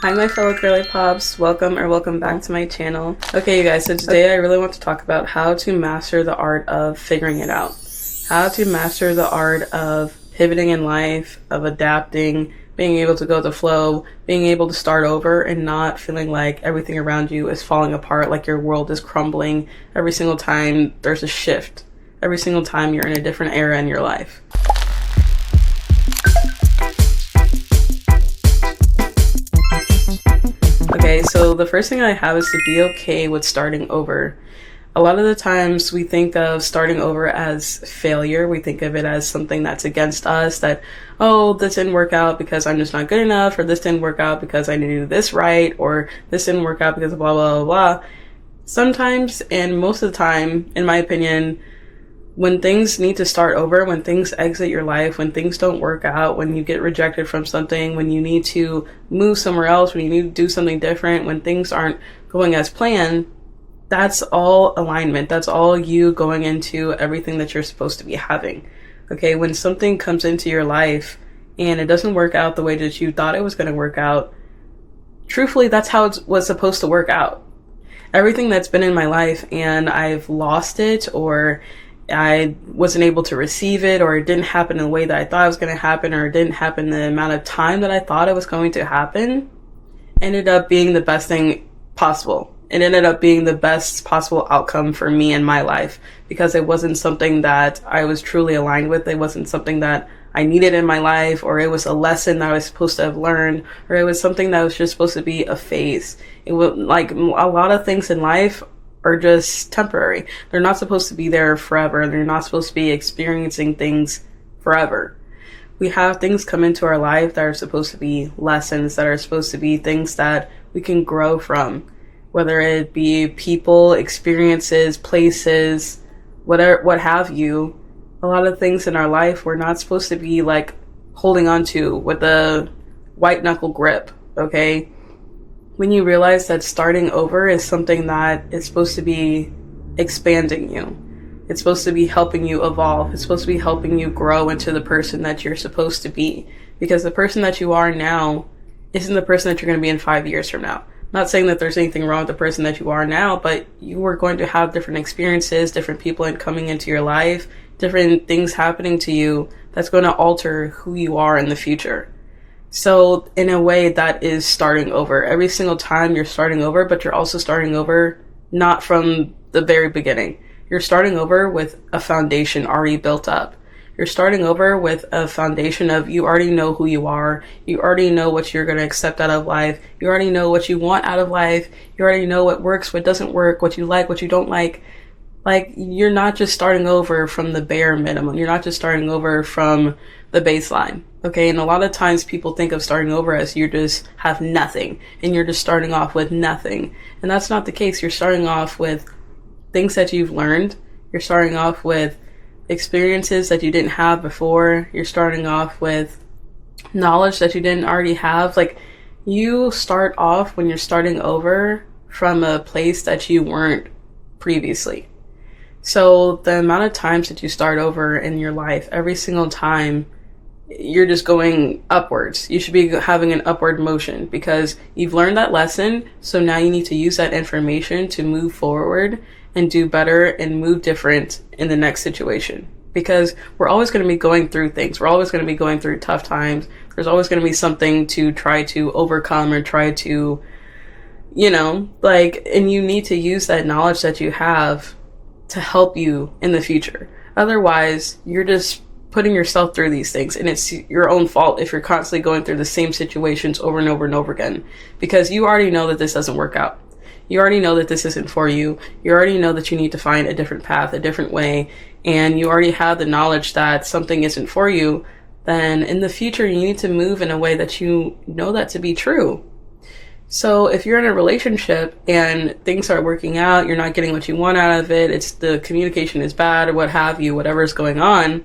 Hi my fellow girly pops, welcome back to my channel. Okay you guys, so today I really want to talk about how to master the art of figuring it out. How to master the art of pivoting in life, of adapting, being able to go with the flow, being able to start over and not feeling like everything around you is falling apart, like your world is crumbling every single time there's a shift, every single time you're in a different era in your life. Okay, so the first thing I have is to be okay with starting over. A lot of the times we think of starting over as failure. We think of it as something that's against us, that, oh, this didn't work out because I'm just not good enough, or this didn't work out because I didn't do this right, or this didn't work out because of blah, blah, blah, blah. Sometimes, and most of the time, in my opinion, when things need to start over, when things exit your life, when things don't work out, when you get rejected from something, when you need to move somewhere else, when you need to do something different, when things aren't going as planned, that's all alignment. That's all you going into everything that you're supposed to be having. Okay, when something comes into your life and it doesn't work out the way that you thought it was going to work out, truthfully, that's how it was supposed to work out. Everything that's been in my life and I've lost it, or I wasn't able to receive it, or it didn't happen in the way that I thought it was going to happen, or it didn't happen the amount of time that I thought it was going to happen, ended up being the best thing possible. It ended up being the best possible outcome for me in my life, because it wasn't something that I was truly aligned with. It wasn't something that I needed in my life, or it was a lesson that I was supposed to have learned, or it was something that was just supposed to be a phase. It was like a lot of things in life are just temporary. They're not supposed to be there forever. They're not supposed to be experiencing things forever. We have things come into our life that are supposed to be lessons, that are supposed to be things that we can grow from, whether it be people, experiences, places, whatever, what have you. A lot of things in our life we're not supposed to be like holding on to with a white knuckle grip, okay? When you realize that starting over is something that is supposed to be expanding you. It's supposed to be helping you evolve. It's supposed to be helping you grow into the person that you're supposed to be. Because the person that you are now isn't the person that you're going to be in 5 years from now. I'm not saying that there's anything wrong with the person that you are now, but you are going to have different experiences, different people coming into your life, different things happening to you that's going to alter who you are in the future. So in a way, that is starting over. Every single time you're starting over, but you're also starting over not from the very beginning. You're starting over with a foundation already built up. You're starting over with a foundation of you already know who you are. You already know what you're going to accept out of life. You already know what you want out of life. You already know what works, what doesn't work, what you like, what you don't like. Like, you're not just starting over from the bare minimum. You're not just starting over from the baseline. Okay, and a lot of times people think of starting over as you just have nothing and you're just starting off with nothing. And that's not the case. You're starting off with things that you've learned. You're starting off with experiences that you didn't have before. You're starting off with knowledge that you didn't already have. Like, you start off when you're starting over from a place that you weren't previously. So the amount of times that you start over in your life, every single time, you're just going upwards. You should be having an upward motion because you've learned that lesson. So now you need to use that information to move forward and do better and move different in the next situation. Because we're always going to be going through things. We're always going to be going through tough times. There's always going to be something to try to overcome or try to, and you need to use that knowledge that you have to help you in the future. Otherwise, you're just putting yourself through these things, and it's your own fault if you're constantly going through the same situations over and over and over again, because you already know that this doesn't work out. You already know that this isn't for you. You already know that you need to find a different path, a different way, and you already have the knowledge that something isn't for you. Then in the future, you need to move in a way that you know that to be true. So if you're in a relationship and things aren't working out, you're not getting what you want out of it, it's the communication is bad or what have you, whatever's going on,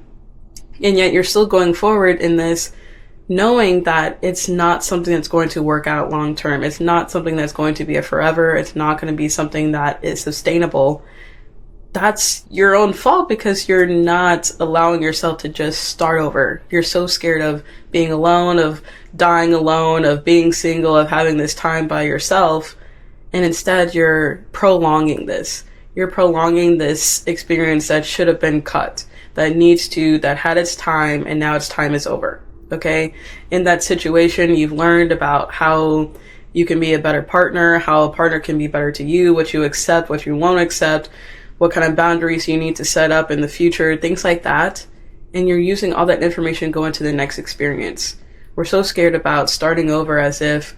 and yet you're still going forward in this, knowing that it's not something that's going to work out long term. It's not something that's going to be a forever. It's not going to be something that is sustainable. that's your own fault because you're not allowing yourself to just start over. You're so scared of being alone, of dying alone, of being single, of having this time by yourself. And instead you're prolonging this. You're prolonging this experience that should have been cut, that had its time, and now its time is over. Okay? In that situation, you've learned about how you can be a better partner, how a partner can be better to you, what you accept, what you won't accept, what kind of boundaries you need to set up in the future, things like that. And you're using all that information to go into the next experience. We're so scared about starting over as if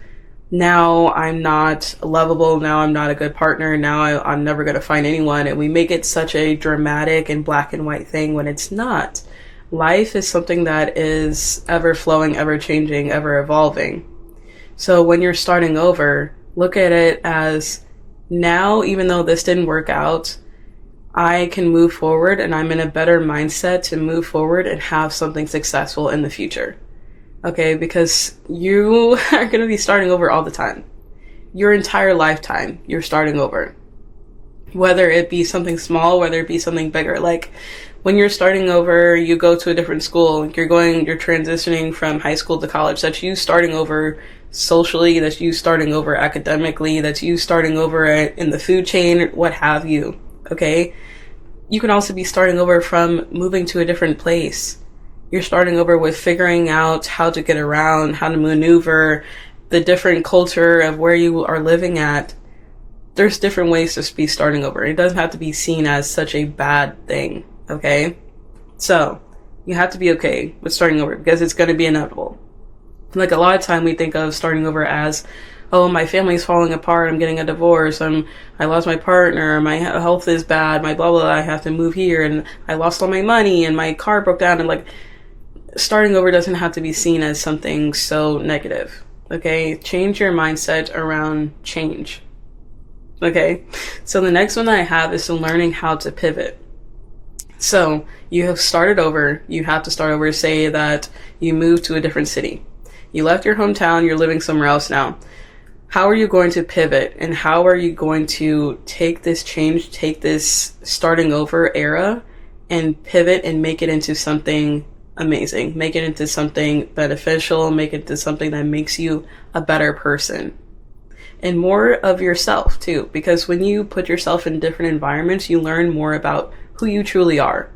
now I'm not lovable, now I'm not a good partner, now I'm never going to find anyone. And we make it such a dramatic and black and white thing when it's not. Life is something that is ever flowing, ever changing, ever evolving. So when you're starting over, look at it as, now, even though this didn't work out, I can move forward and I'm in a better mindset to move forward and have something successful in the future. Okay, because you are going to be starting over all the time. Your entire lifetime, you're starting over. Whether it be something small, whether it be something bigger. Like when you're starting over, you go to a different school, you're transitioning from high school to college. That's you starting over socially, that's you starting over academically, that's you starting over in the food chain, what have you. Okay? You can also be starting over from moving to a different place. You're starting over with figuring out how to get around, how to maneuver, the different culture of where you are living at. There's different ways to be starting over. It doesn't have to be seen as such a bad thing, okay? So, you have to be okay with starting over because it's going to be inevitable. Like a lot of time we think of starting over as, oh, my family's falling apart, I'm getting a divorce, I lost my partner, my health is bad, my blah, blah, blah, I have to move here, and I lost all my money, and my car broke down, and like, starting over doesn't have to be seen as something so negative, okay? Change your mindset around change, okay? So the next one that I have is learning how to pivot. So you have started over, you have to start over. Say that you moved to a different city. You left your hometown, you're living somewhere else now. How are you going to pivot, and how are you going to take this change, take this starting over era, and pivot and make it into something amazing, make it into something beneficial, make it into something that makes you a better person and more of yourself too, because when you put yourself in different environments, you learn more about who you truly are.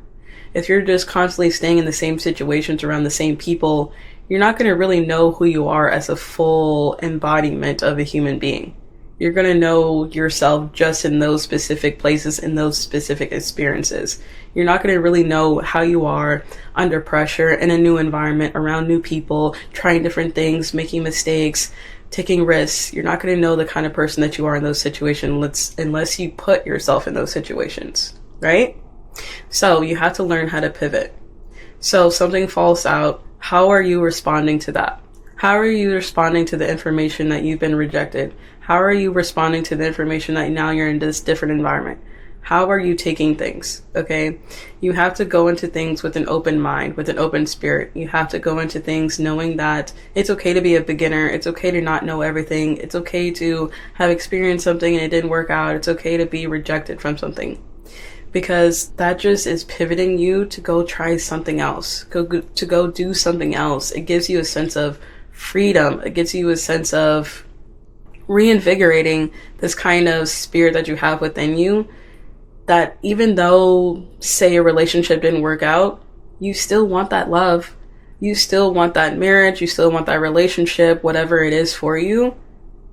If you're just constantly staying in the same situations around the same people, you're not going to really know who you are as a full embodiment of a human being. You're going to know yourself just in those specific places, in those specific experiences. You're not going to really know how you are under pressure in a new environment, around new people, trying different things, making mistakes, taking risks. You're not going to know the kind of person that you are in those situations unless you put yourself in those situations, right? So you have to learn how to pivot. So something falls out. How are you responding to that? How are you responding to the information that you've been rejected? How are you responding to the information that now you're in this different environment? How are you taking things? Okay? You have to go into things with an open mind, with an open spirit. You have to go into things knowing that it's okay to be a beginner. It's okay to not know everything. It's okay to have experienced something and it didn't work out. It's okay to be rejected from something. Because that just is pivoting you to go try something else, to go do something else. It gives you a sense of freedom. It gives you a sense of reinvigorating this kind of spirit that you have within you, that even though, say, a relationship didn't work out, you still want that love. You still want that marriage. You still want that relationship, whatever it is for you.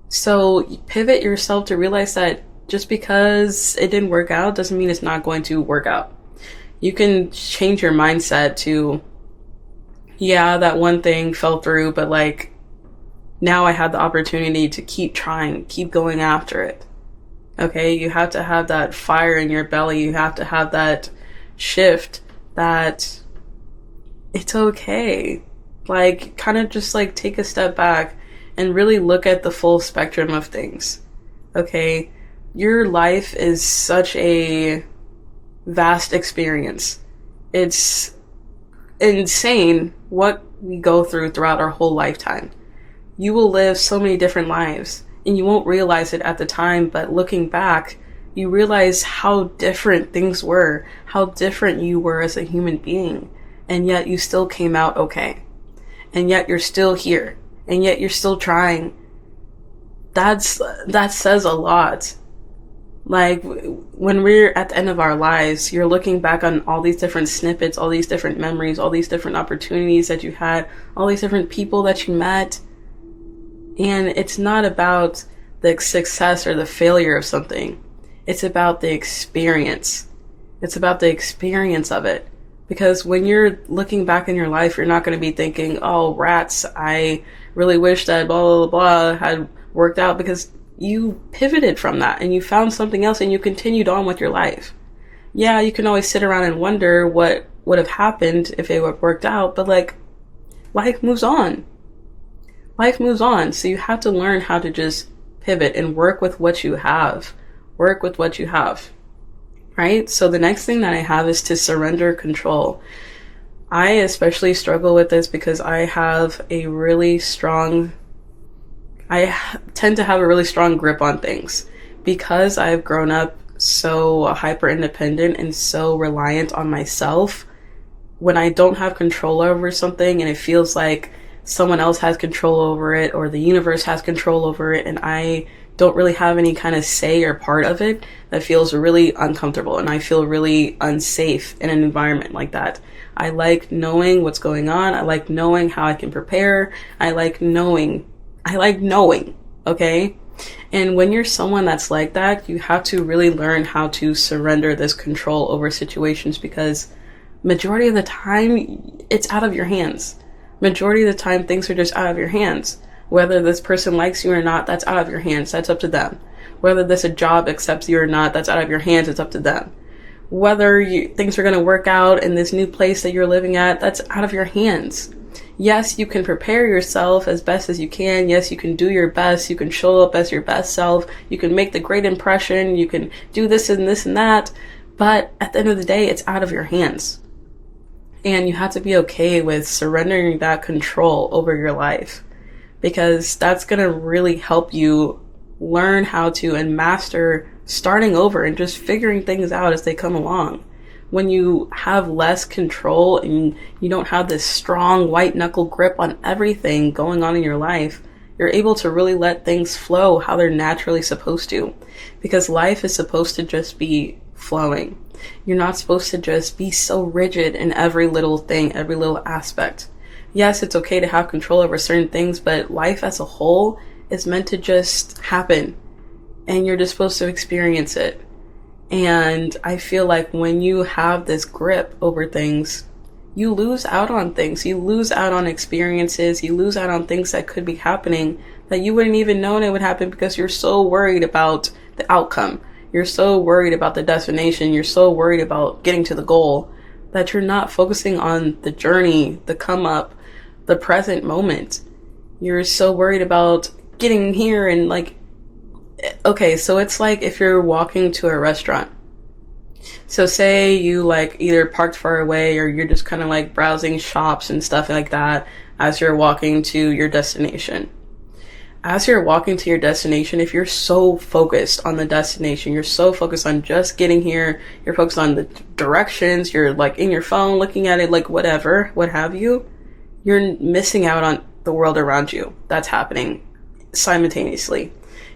So you pivot yourself to realize that just because it didn't work out doesn't mean it's not going to work out. You can change your mindset to, yeah, that one thing fell through, but like, now I had the opportunity to keep trying, keep going after it. Okay, you have to have that fire in your belly. You have to have that shift that it's okay. Like, kind of just like take a step back and really look at the full spectrum of things. Okay, your life is such a vast experience. It's insane what we go through throughout our whole lifetime. You will live so many different lives and you won't realize it at the time, but looking back, You realize how different things were, how different you were as a human being, and yet you still came out okay. And yet you're still here, and yet you're still trying. That says a lot. Like, when we're at the end of our lives, you're looking back on all these different snippets, all these different memories, all these different opportunities that you had, all these different people that you met. And it's not about the success or the failure of something. It's about the experience. It's about the experience of it. Because when you're looking back in your life, you're not going to be thinking, oh, rats, I really wish that blah, blah, blah had worked out, because you pivoted from that and you found something else and you continued on with your life. Yeah, you can always sit around and wonder what would have happened if it would have worked out, but like, life moves on. Life moves on. So you have to learn how to just pivot and work with what you have. Work with what you have. Right? So the next thing that I have is to surrender control. I especially struggle with this because I tend to have a really strong grip on things, because I've grown up so hyper independent and so reliant on myself. When I don't have control over something and it feels like someone else has control over it, or the universe has control over it, and I don't really have any kind of say or part of it, that feels really uncomfortable, and I feel really unsafe in an environment like that. I like knowing what's going on. I like knowing how I can prepare. I like knowing, okay? And when you're someone that's like that, you have to really learn how to surrender this control over situations, because majority of the time, it's out of your hands. Majority of the time, things are just out of your hands. Whether this person likes you or not, that's out of your hands. That's up to them. Whether this a job accepts you or not, that's out of your hands. It's up to them. Whether things are going to work out in this new place that you're living at, that's out of your hands. Yes, you can prepare yourself as best as you can. Yes, you can do your best. You can show up as your best self. You can make the great impression. You can do this and this and that. But at the end of the day, it's out of your hands. And you have to be okay with surrendering that control over your life, because that's going to really help you learn how to and master starting over and just figuring things out as they come along. When you have less control and you don't have this strong white knuckle grip on everything going on in your life, you're able to really let things flow how they're naturally supposed to, because life is supposed to just be flowing. You're not supposed to just be so rigid in every little thing, every little aspect. Yes, it's okay to have control over certain things, but life as a whole is meant to just happen, and you're just supposed to experience it. And I feel like when you have this grip over things, you lose out on things. You lose out on experiences. You lose out on things that could be happening that you wouldn't even know it would happen, because you're so worried about the outcome. You're so worried about the destination. You're so worried about getting to the goal that you're not focusing on the journey, the come up, the present moment. You're so worried about getting here and like, okay, so it's like if you're walking to a restaurant. So say you like either parked far away, or you're just kind of like browsing shops and stuff like that as you're walking to your destination. As you're walking to your destination, if you're so focused on the destination, you're so focused on just getting here, you're focused on the directions, you're like in your phone looking at it, like whatever, what have you, you're missing out on the world around you that's happening simultaneously.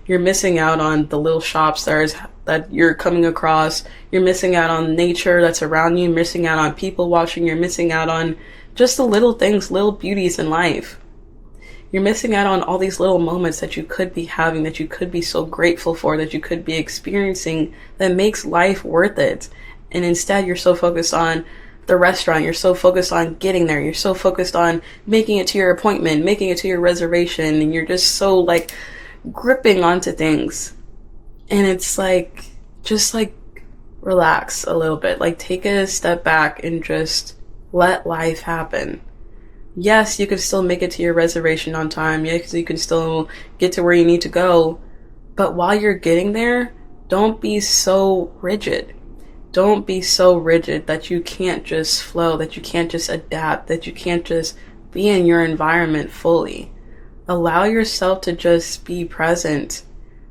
You're missing out on the little shops that you're coming across. You're missing out on nature that's around you. You're missing out on people watching. You're missing out on just the little things, little beauties in life. You're missing out on all these little moments that you could be having, that you could be so grateful for, that you could be experiencing, that makes life worth it. And instead, you're so focused on the restaurant. You're so focused on getting there. You're so focused on making it to your appointment, making it to your reservation. And you're just so like gripping onto things. And it's like, just like relax a little bit. Like take a step back and just let life happen. Yes, you can still make it to your reservation on time. Yes, you can still get to where you need to go. But while you're getting there, don't be so rigid. Don't be so rigid that you can't just flow, that you can't just adapt, that you can't just be in your environment fully. Allow yourself to just be present.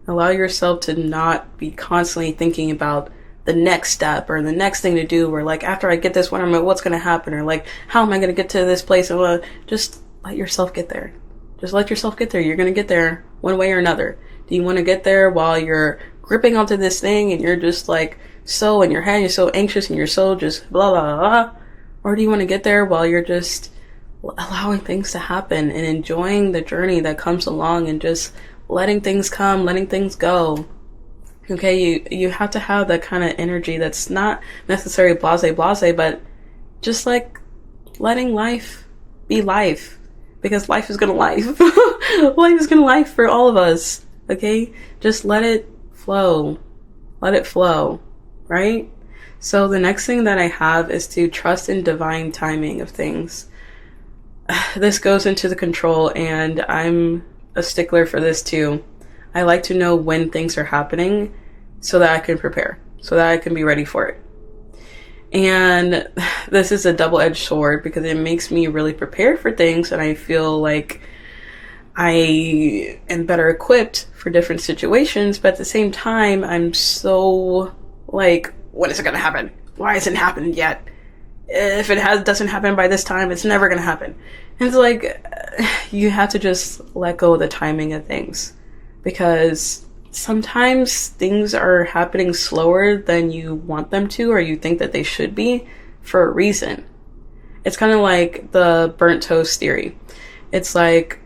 Allow yourself to not be constantly thinking about the next step or the next thing to do, or like, after I get this, what's going to happen, or like, how am I going to get to this place? And just let yourself get there. Just let yourself get there. You're going to get there one way or another. Do you want to get there while you're gripping onto this thing and you're just like so in your head, you're so anxious and you're so just blah, blah, blah? Or do you want to get there while you're just allowing things to happen and enjoying the journey that comes along and just letting things come, letting things go? Okay, you have to have that kind of energy that's not necessarily blase, but just like letting life be life, because life is gonna life. Life is gonna life for all of us. Okay, just let it flow, right? So the next thing that I have is to trust in divine timing of things. This goes into the control, and I'm a stickler for this too. I like to know when things are happening so that I can prepare, so that I can be ready for it. And this is a double-edged sword because it makes me really prepared for things, and I feel like I am better equipped for different situations. But at the same time, I'm so like, when is it gonna happen? Why hasn't it happened yet? If it doesn't happen by this time, it's never gonna happen. And it's like, you have to just let go of the timing of things, because sometimes things are happening slower than you want them to, or you think that they should be, for a reason. It's kind of like the burnt toast theory. It's like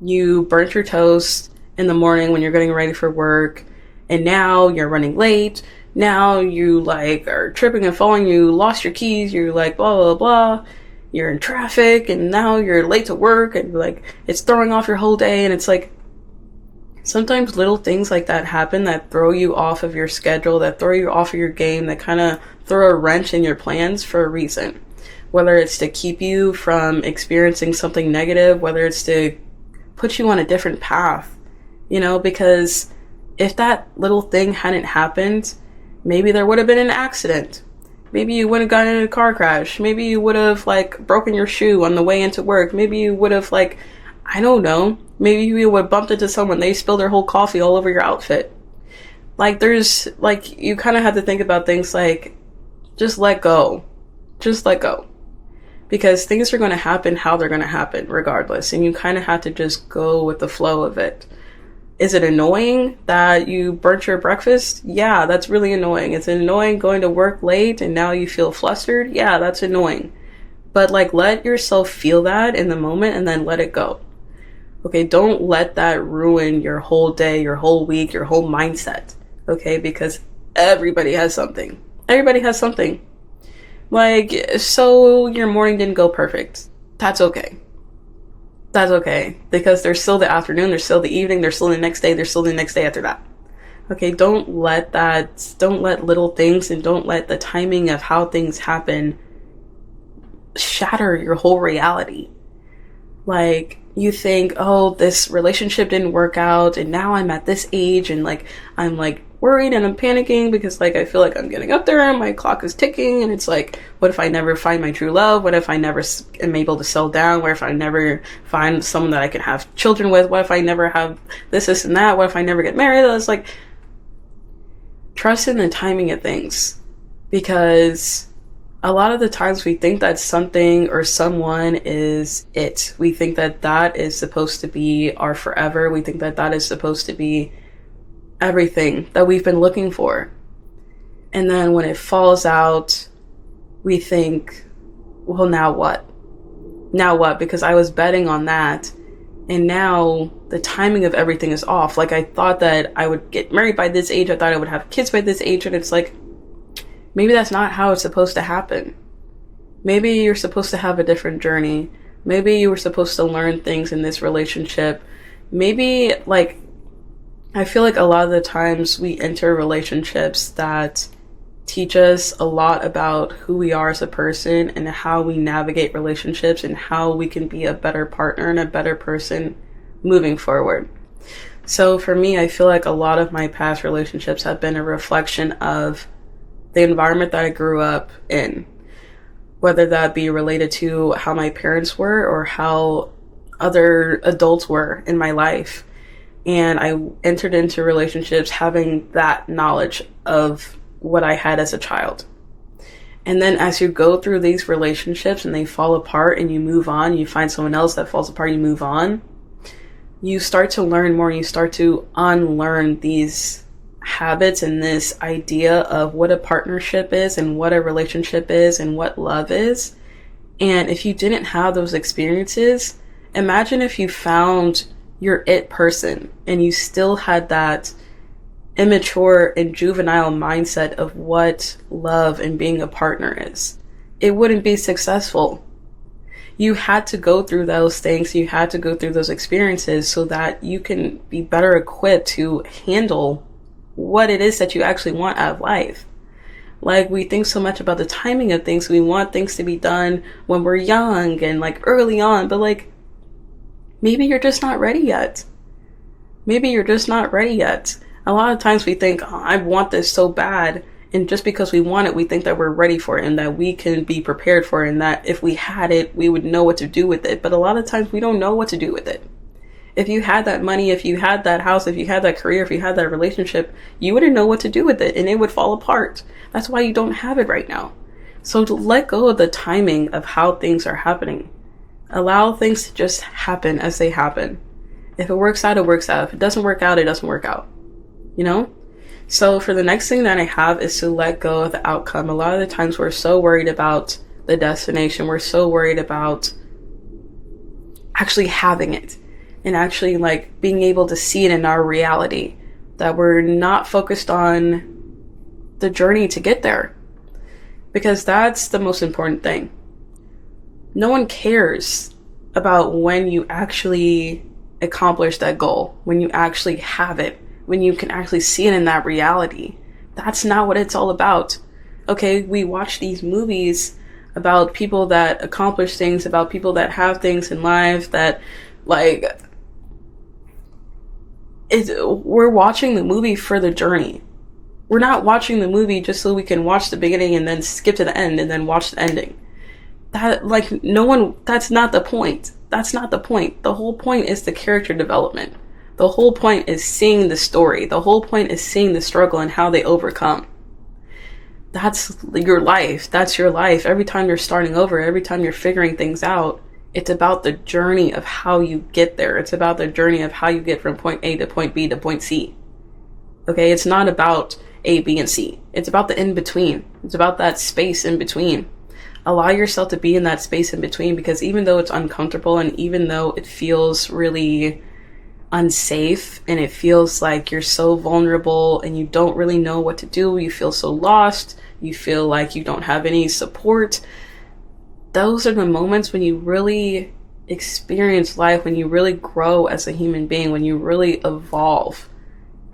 you burnt your toast in the morning when you're getting ready for work, and now you're running late. Now you like are tripping and falling, you lost your keys, you're like blah blah blah, you're in traffic, and now you're late to work, and like it's throwing off your whole day. And it's like, sometimes little things like that happen that throw you off of your schedule, that throw you off of your game, that kind of throw a wrench in your plans for a reason. Whether it's to keep you from experiencing something negative, whether it's to put you on a different path, because if that little thing hadn't happened, maybe there would have been an accident. Maybe you would have gotten in a car crash. Maybe you would have like broken your shoe on the way into work. Maybe you would have like, I don't know, maybe you would have bumped into someone, they spilled their whole coffee all over your outfit. Like, there's like, you kind of have to think about things like, just let go. Just let go. Because things are going to happen how they're going to happen regardless. And you kind of have to just go with the flow of it. Is it annoying that you burnt your breakfast? Yeah, that's really annoying. It's annoying going to work late and now you feel flustered. Yeah, that's annoying. But like, let yourself feel that in the moment and then let it go. Okay, don't let that ruin your whole day, your whole week, your whole mindset. Okay, because everybody has something. Everybody has something. Like, so your morning didn't go perfect. That's okay. That's okay, because there's still the afternoon, there's still the evening, there's still the next day, there's still the next day after that. Okay, don't let little things and don't let the timing of how things happen shatter your whole reality. Like, you think, oh, this relationship didn't work out, and now I'm at this age, and like, I'm like worried and I'm panicking because like I feel like I'm getting up there and my clock is ticking, and it's like, what if I never find my true love? What if I never am able to settle down? What if I never find someone that I can have children with? What if I never have this and that? What if I never get married? It's like, trust in the timing of things, because a lot of the times we think that something or someone is it. We think that that is supposed to be our forever. We think that that is supposed to be everything that we've been looking for. And then when it falls out, we think, well, now what? Now what? Because I was betting on that, and now the timing of everything is off. Like, I thought that I would get married by this age. I thought I would have kids by this age, and it's like, maybe that's not how it's supposed to happen. Maybe you're supposed to have a different journey. Maybe you were supposed to learn things in this relationship. Maybe, like, I feel like a lot of the times we enter relationships that teach us a lot about who we are as a person and how we navigate relationships and how we can be a better partner and a better person moving forward. So for me, I feel like a lot of my past relationships have been a reflection of the environment that I grew up in, whether that be related to how my parents were or how other adults were in my life. And I entered into relationships having that knowledge of what I had as a child. And then as you go through these relationships and they fall apart and you move on, you find someone else that falls apart, you move on, you start to learn more, you start to unlearn these habits and this idea of what a partnership is and what a relationship is and what love is. And if you didn't have those experiences, imagine if you found your it person and you still had that immature and juvenile mindset of what love and being a partner is. It wouldn't be successful. You had to go through those things, you had to go through those experiences so that you can be better equipped to handle what it is that you actually want out of life. Like, we think so much about the timing of things. We want things to be done when we're young and like early on, but like, maybe you're just not ready yet. Maybe you're just not ready yet. A lot of times we think, oh, I want this so bad. And just because we want it, we think that we're ready for it and that we can be prepared for it and that if we had it, we would know what to do with it. But a lot of times we don't know what to do with it. If you had that money, if you had that house, if you had that career, if you had that relationship, you wouldn't know what to do with it and it would fall apart. That's why you don't have it right now. So to let go of the timing of how things are happening. Allow things to just happen as they happen. If it works out, it works out. If it doesn't work out, it doesn't work out. You know? So for the next thing that I have is to let go of the outcome. A lot of the times we're so worried about the destination. We're so worried about actually having it and actually like being able to see it in our reality, that we're not focused on the journey to get there, because that's the most important thing. No one cares about when you actually accomplish that goal, when you actually have it, when you can actually see it in that reality. That's not what it's all about. Okay, we watch these movies about people that accomplish things, about people that have things in life that like, we're watching the movie for the journey. We're not watching the movie just so we can watch the beginning and then skip to the end and then watch the ending. That, like, no one, that's not the point. That's not the point. The whole point is the character development. The whole point is seeing the story. The whole point is seeing the struggle and how they overcome. That's your life. That's your life. Every time you're starting over, every time you're figuring things out, it's about the journey of how you get there. It's about the journey of how you get from point A to point B to point C. Okay, it's not about A, B, and C. It's about the in-between. It's about that space in between. Allow yourself to be in that space in between, because even though it's uncomfortable and even though it feels really unsafe and it feels like you're so vulnerable and you don't really know what to do, you feel so lost, you feel like you don't have any support, those are the moments when you really experience life, when you really grow as a human being, when you really evolve.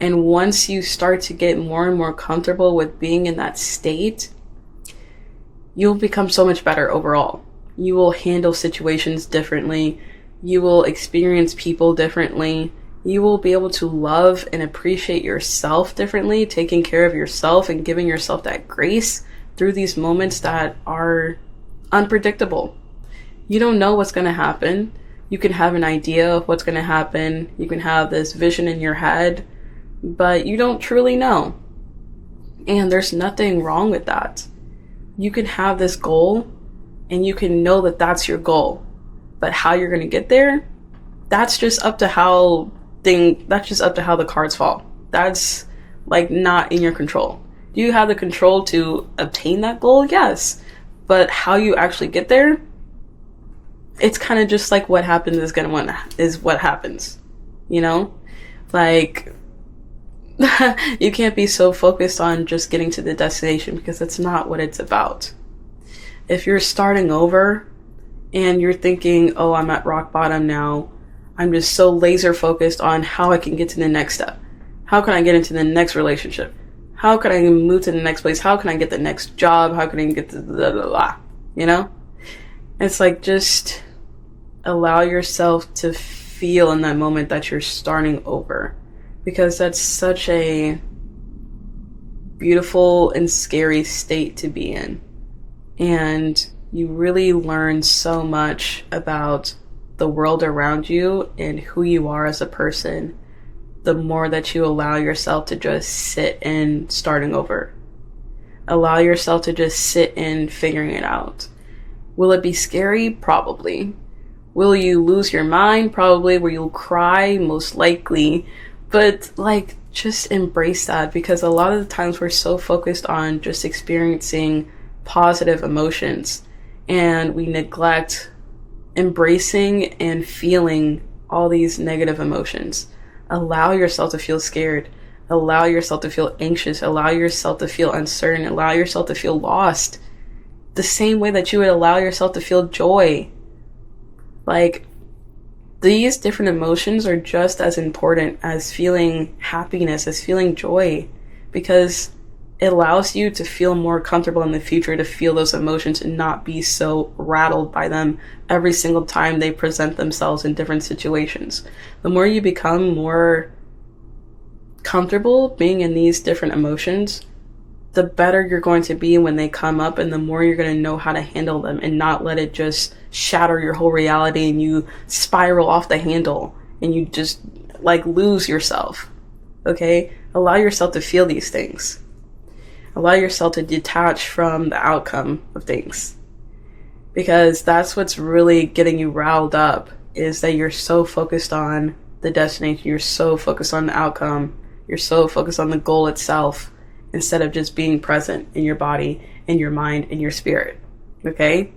And once you start to get more and more comfortable with being in that state, you'll become so much better overall. You will handle situations differently. You will experience people differently. You will be able to love and appreciate yourself differently, taking care of yourself and giving yourself that grace through these moments that are unpredictable. You don't know what's going to happen. You can have an idea of what's going to happen. You can have this vision in your head, but you don't truly know. And there's nothing wrong with that. You can have this goal and you can know that that's your goal, but how you're going to get there, that's just up to how the cards fall. That's like not in your control. Do you have the control to obtain that goal? Yes. But how you actually get there, it's kind of just like what happens is what happens, you know? Like, you can't be so focused on just getting to the destination, because that's not what it's about. If you're starting over and you're thinking, oh, I'm at rock bottom now, I'm just so laser focused on how I can get to the next step. How can I get into the next relationship? How can I move to the next place? How can I get the next job? How can I get to blah, blah, blah, you know? It's like, just allow yourself to feel in that moment that you're starting over, because that's such a beautiful and scary state to be in. And you really learn so much about the world around you and who you are as a person the more that you allow yourself to just sit in starting over. Allow yourself to just sit in figuring it out. Will it be scary? Probably. Will you lose your mind? Probably. Will you cry? Most likely. But like, just embrace that, because a lot of the times we're so focused on just experiencing positive emotions and we neglect embracing and feeling all these negative emotions. Allow yourself to feel scared. Allow yourself to feel anxious. Allow yourself to feel uncertain. Allow yourself to feel lost. The same way that you would allow yourself to feel joy. Like, these different emotions are just as important as feeling happiness, as feeling joy, because it allows you to feel more comfortable in the future, to feel those emotions and not be so rattled by them every single time they present themselves in different situations. The more you become more comfortable being in these different emotions, the better you're going to be when they come up, and the more you're going to know how to handle them and not let it just shatter your whole reality and you spiral off the handle and you just like lose yourself. Okay? Allow yourself to feel these things. Allow yourself to detach from the outcome of things, because that's what's really getting you riled up, is that you're so focused on the destination, you're so focused on the outcome, you're so focused on the goal itself, instead of just being present in your body, in your mind, in your spirit. Okay?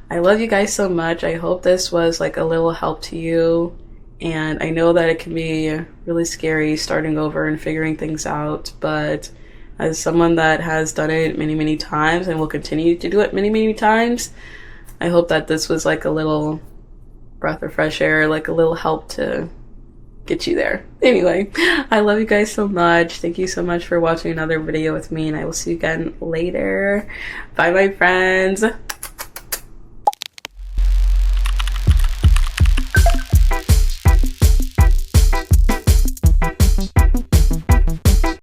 I love you guys so much. I hope this was like a little help to you. And I know that it can be really scary starting over and figuring things out, but as someone that has done it many, many times and will continue to do it many, many times, I hope that this was like a little breath of fresh air, like a little help to get you there. Anyway, I love you guys so much. Thank you so much for watching another video with me, and I will see you again later. Bye, my friends.